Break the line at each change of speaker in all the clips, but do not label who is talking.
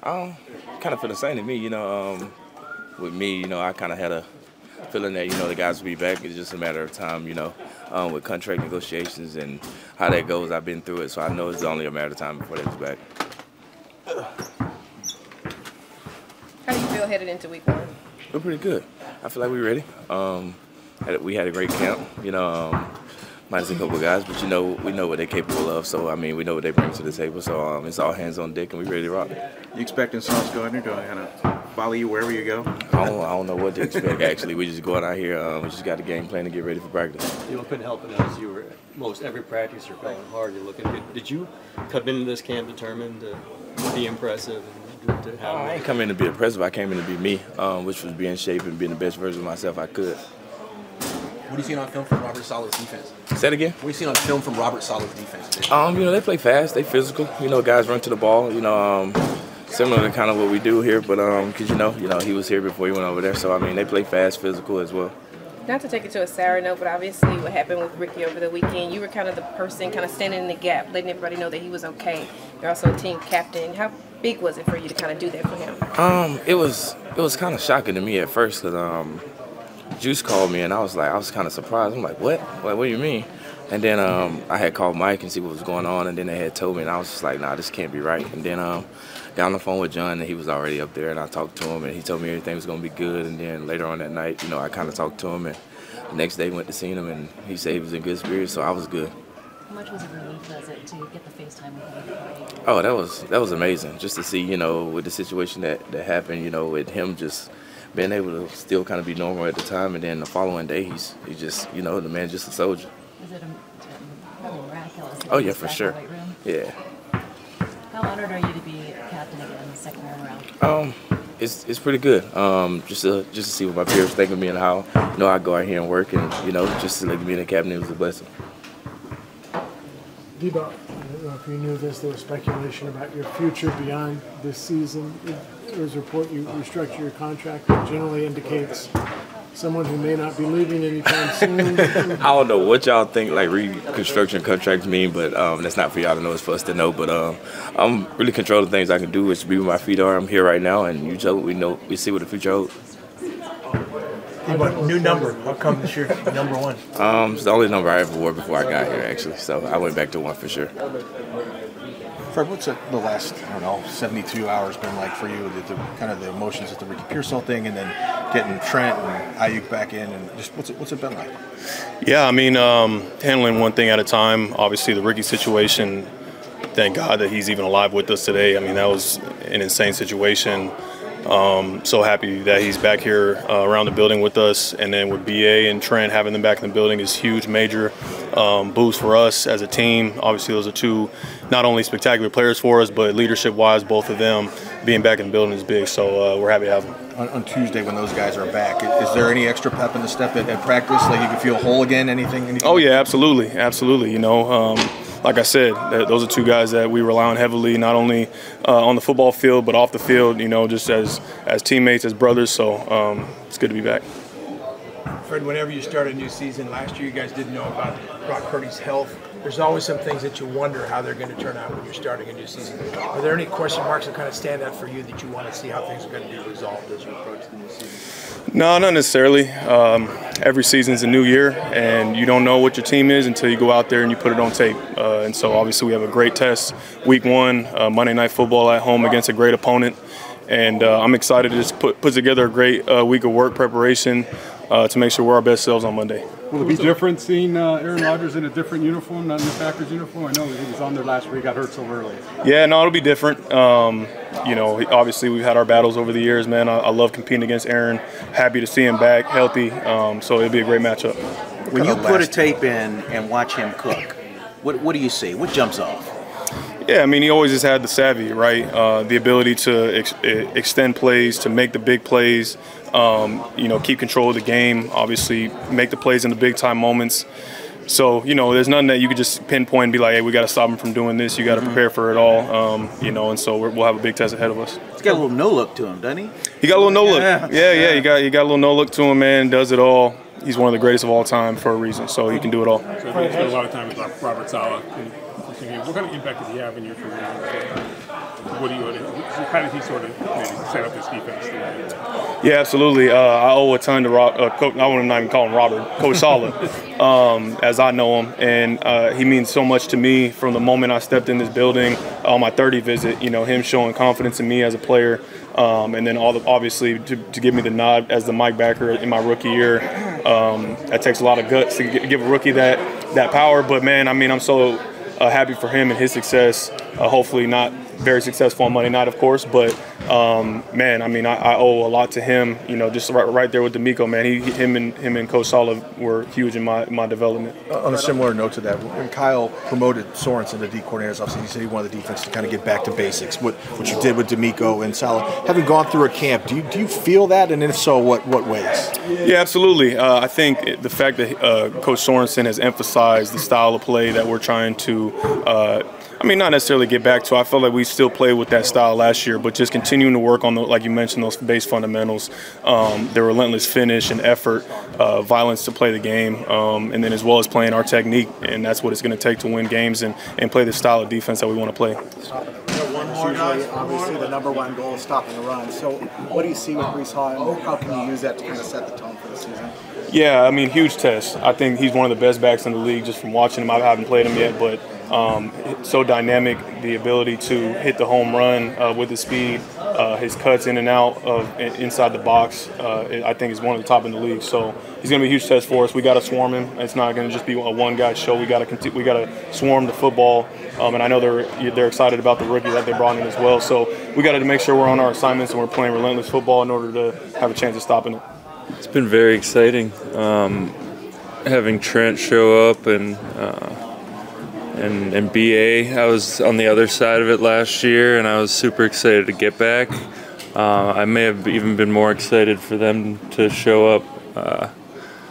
Kind of feel the same to me, with me, I kind of had a feeling that, the guys will be back. It's just a matter of time, with contract negotiations and how that goes. I've been through it, so I know it's only a matter of time before they're back.
How do you feel headed into week 1?
We're pretty good. I feel like we're ready. We had a great camp, minus a couple of guys, but we know what they're capable of. So we know what they bring to the table. So it's all hands on deck, and we're ready to rock.
You expecting Sauce Gardner to kind of follow you wherever you go?
I don't know what to expect. Actually, we just going out here. We just got a game plan to get ready for practice.
You've been helping us. You were most every practice. You're playing hard. You're looking good. Did you come into this camp determined to be impressive? And
I ain't come in to be impressive. I came in to be me, which was be in shape and being the best version of myself I could.
What do you see on film from Robert Saleh's defense?
Say it again?
What do you see on film from Robert Saleh's defense?
They play fast, they physical. Guys run to the ball. Similar to kind of what we do here, but because he was here before he went over there. So they play fast, physical as well.
Not to take it to a sour note, but obviously what happened with Ricky over the weekend, you were kind of the person kind of standing in the gap, letting everybody know that he was okay. You're also a team captain. How big was it for you to kind of do that for him?
It was kind of shocking to me at first because Juice called me and I was kind of surprised. I'm like, what? What do you mean? And then I had called Mike and see what was going on, and then they had told me, and I was just like, nah, this can't be right. And then got on the phone with John, and he was already up there, and I talked to him, and he told me everything was going to be good. And then later on that night, I kind of talked to him, and the next day went to see him, and he said he was in good spirits, so I was good.
How much was it relief was it to get the FaceTime with him?
Oh, that was amazing, just to see, with the situation that happened, with him just being able to still kind of be normal at the time, and then the following day, he's just, the man just a soldier.
Is it really miraculous?
Oh, yeah, for sure. Yeah.
How honored are you to be captain again the second time around?
It's pretty good. Just to see what my peers think of me and how I go out here and work, and just to be in the cabinet was a blessing.
Deebo, I don't know if you knew this, there was speculation about your future beyond this season. There's a report you restructured your contract that generally indicates someone who may not be leaving anytime soon.
I don't know what y'all think reconstruction contracts mean, but that's not for y'all to know. It's for us to know. But I'm really controlling things I can do, is be where my feet are. I'm here right now, and we see what the future holds.
But new number. How come this year number 1?
It's the only number I ever wore before I got here, actually. So I went back to 1 for sure.
Fred, what's the last, 72 hours been like for you? Kind of the emotions of the Ricky Pearsall thing, and then getting Trent and Aiyuk back in, and just what's it been like?
Yeah, handling one thing at a time. Obviously, the Ricky situation. Thank God that he's even alive with us today. That was an insane situation. So happy that he's back here around the building with us, and then with BA and Trent having them back in the building is huge, major boost for us as a team. Obviously, those are two not only spectacular players for us, but leadership-wise, both of them being back in the building is big. So we're happy to have them.
On Tuesday, when those guys are back, is there any extra pep in the step at practice? Like you can feel whole again? Anything?
Oh yeah, absolutely. Like I said, those are two guys that we rely on heavily, not only on the football field, but off the field, just as teammates, as brothers. So it's good to be back.
Fred, whenever you start a new season, last year you guys didn't know about Brock Purdy's health. There's always some things that you wonder how they're going to turn out when you're starting a new season. Are there any question marks that kind of stand out for you that you want to see how things are going to be resolved as you approach the new season?
No, not necessarily. Every season's a new year, and you don't know what your team is until you go out there and you put it on tape. And so obviously we have a great test, week 1, Monday Night Football at home against a great opponent. And I'm excited to just put together a great week of work preparation to make sure we're our best selves on Monday.
Will it be different seeing Aaron Rodgers in a different uniform, not in the Packers uniform? I know he was on there last week, got hurt so early.
Yeah, no, it'll be different. Obviously we've had our battles over the years, man. I love competing against Aaron. Happy to see him back, healthy. So it'll be a great matchup.
When you put a tape in and watch him cook, what do you see? What jumps off?
Yeah, he always has had the savvy, right? The ability to extend plays, to make the big plays, keep control of the game, obviously make the plays in the big-time moments. So, there's nothing that you could just pinpoint and be like, hey, we got to stop him from doing this. You got to prepare for it all, and so we'll have a big test ahead of us.
He's got a little no-look to him, doesn't he?
He got a little no-look. Yeah. He got a little no-look to him, man. Does it all. He's one of the greatest of all time for a reason, so he can do it all.
So you spent a lot of time with Robert Saleh. What kind of impact did he have in your career? How did he sort of maybe set up his defense today?
Yeah, absolutely. I owe a ton to Coach. I want to not even call him Robert, Coach Saleh, as I know him, and he means so much to me from the moment I stepped in this building on my 30 visit. You know, him showing confidence in me as a player, and then obviously to give me the nod as the Mike backer in my rookie year. That takes a lot of guts to give a rookie that power. But man, I mean, I'm so happy for him and his success. Hopefully not very successful on Monday night, of course, but man, I mean, I owe a lot to him. You know, just right there with D'Amico, man. Him and Coach Saleh were huge in my development.
On a similar note to that, when Kyle promoted Sorensen to D coordinator, obviously he said he wanted the defense to kind of get back to basics. What you did with D'Amico and Saleh, having gone through a camp, do you feel that, and if so, what ways?
Yeah, absolutely. I think the fact that Coach Sorensen has emphasized the style of play that we're trying to. I mean, not necessarily get back to. I felt like we still played with that style last year, but just continuing to work on, like you mentioned, those base fundamentals, the relentless finish and effort, violence to play the game, and then as well as playing our technique, and that's what it's going to take to win games and play the style of defense that we want to play.
Usually, obviously, the number one goal is stopping the run. So what do you see with Breece Hall, and how can you use that to kind of set the tone for the season?
Yeah, I mean, huge test. I think he's one of the best backs in the league just from watching him. I haven't played him yet, but so dynamic, the ability to hit the home run with his speed, his cuts in and out of inside the box, I think is one of the top in the league. So he's going to be a huge test for us. We got to swarm him. It's not going to just be a one-guy show. We got to swarm the football, and I know they're excited about the rookie that they brought in as well. So we got to make sure we're on our assignments and we're playing relentless football in order to have a chance of stopping it.
It's been very exciting having Trent show up and BA. I was on the other side of it last year, and I was super excited to get back. I may have even been more excited for them to show up.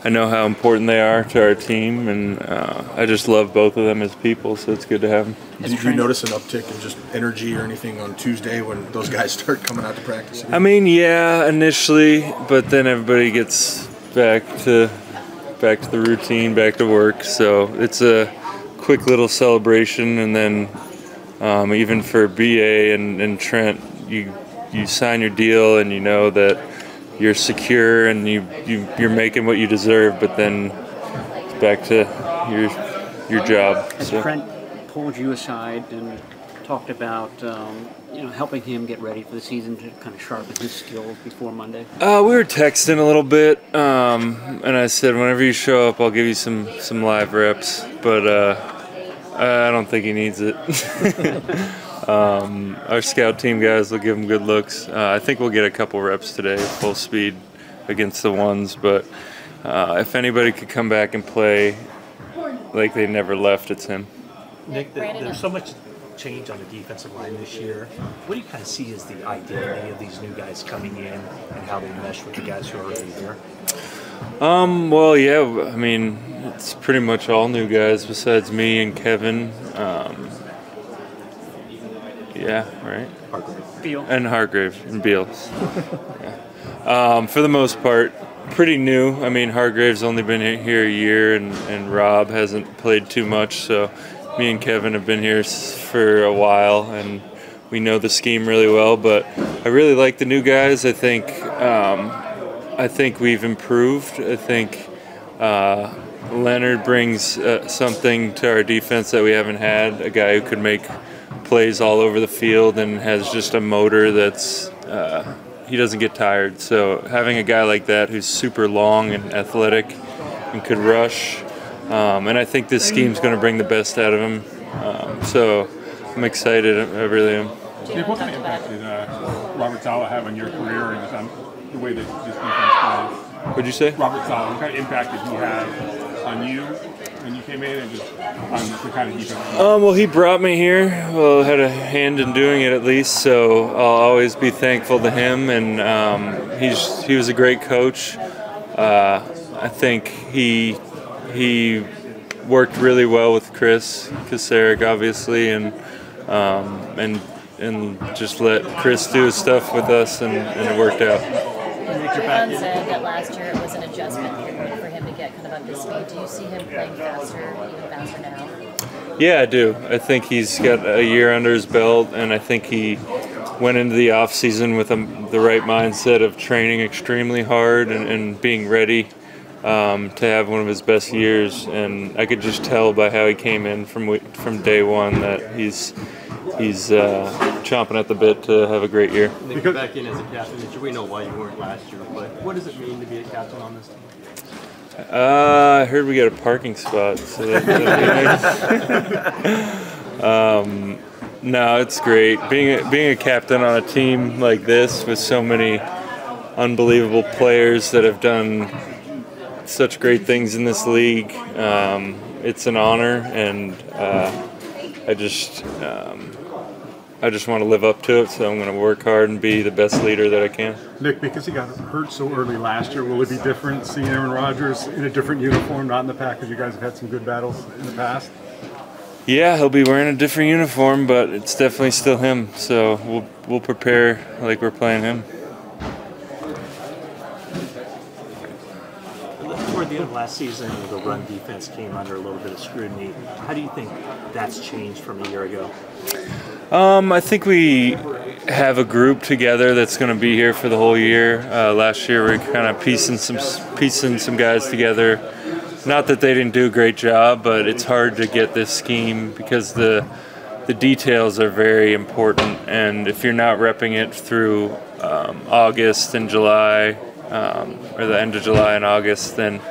I know how important they are to our team, and I just love both of them as people, so it's good to have them.
Did you notice an uptick in just energy or anything on Tuesday when those guys start coming out to practice again?
I mean, yeah, initially, but then everybody gets back to the routine, back to work, so it's a quick little celebration, and then even for BA and Trent, you sign your deal and you know that you're secure and you're making what you deserve, but then it's back to your job.
Has Trent pulled you aside and talked about helping him get ready for the season to kind of sharpen his skills before Monday?
We were texting a little bit, and I said, whenever you show up, I'll give you some live reps, but I don't think he needs it. Our scout team guys will give him good looks. I think we'll get a couple reps today, full speed against the ones, but if anybody could come back and play like they never left, it's him.
Nick, there's so much change on the defensive line this year. What do you kind of see as the identity of these new guys coming in and how they mesh with the guys who are already here?
Well, yeah, I mean, it's pretty much all new guys besides me and Kevin. Yeah, right?
Beal.
And Hargrave and Beal. Yeah. For the most part, pretty new. I mean, Hargrave's only been here a year, and Rob hasn't played too much, so me and Kevin have been here for a while, and we know the scheme really well, but I really like the new guys. I think we've improved. I think Leonard brings something to our defense that we haven't had, a guy who could make plays all over the field and has just a motor that's he doesn't get tired. So having a guy like that who's super long and athletic and could rush, and I think this scheme's going to bring the best out of him. So I'm excited. I really am.
Steve, what kind of impact did Robert Saleh have on your career and on the way that this defense plays?
What'd you say?
Robert Saleh, what kind of impact did he have on you when you came in and just on the kind of defense?
Well, he brought me here. Well, had a hand in doing it at least, so I'll always be thankful to him. And he was a great coach. I think he worked really well with Chris Kasarik, obviously, and just let Chris do his stuff with us, and it worked out.
John said that last year it was an adjustment period for him to get kind of up to speed. Do you see him playing even faster now?
Yeah, I do. I think he's got a year under his belt, and I think went into the off season with the right mindset of training extremely hard and being ready to have one of his best years. And I could just tell by how he came in from day one that he's chomping at the bit to have a great year.
Nick, back in as a captain, we know why you weren't last year, but what does it mean to be a captain on this team?
I heard we got a parking spot, so no, it's great. Being a captain on a team like this with so many unbelievable players that have done such great things in this league, it's an honor, and I just want to live up to it, so I'm going to work hard and be the best leader that I can.
Nick, because he got hurt so early last year, will it be different seeing Aaron Rodgers in a different uniform, not in the pack, because you guys have had some good battles in the past?
Yeah, he'll be wearing a different uniform, but it's definitely still him, so we'll prepare like we're playing him.
Toward the end of last season, the run defense came under a little bit of scrutiny. How do you think that's changed from a year ago?
I think we have a group together that's going to be here for the whole year. Last year we were kind of piecing some guys together. Not that they didn't do a great job, but it's hard to get this scheme because the details are very important, and if you're not repping it through August and July, or the end of July and August, then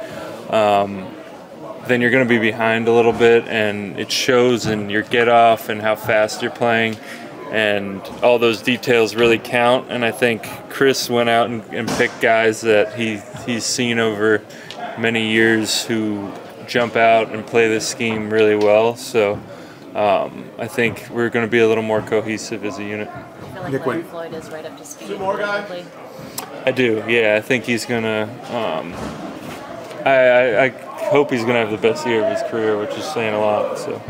you're going to be behind a little bit, and it shows in your get off and how fast you're playing, and all those details really count. And I think Chris went out and picked guys that he's seen over many years who jump out and play this scheme really well. So I think we're going to be a little more cohesive as a unit.
I feel like Leonard Floyd is right up to speed. Two more guys.
I do, yeah. I think he's going to I hope he's going to have the best year of his career, which is saying a lot. So,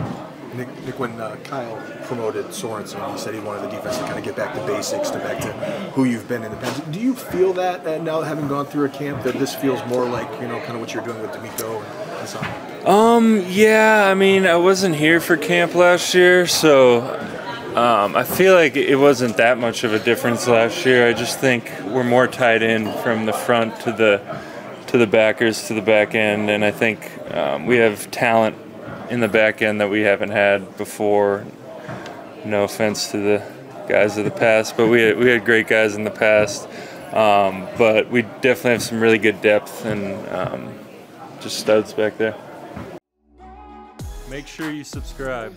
Nick, when Kyle promoted Sorensen, he said he wanted the defense to kind of get back to basics, to back to who you've been in the past. Do you feel that now, having gone through a camp, that this feels more like, kind of what you're doing with D'Amico and so on?
Yeah. I mean, I wasn't here for camp last year, so I feel like it wasn't that much of a difference last year. I just think we're more tied in from the front to the backers to the back end, and I think we have talent in the back end that we haven't had before. No offense to the guys of the past, but we had great guys in the past. But we definitely have some really good depth and just studs back there. Make sure you subscribe.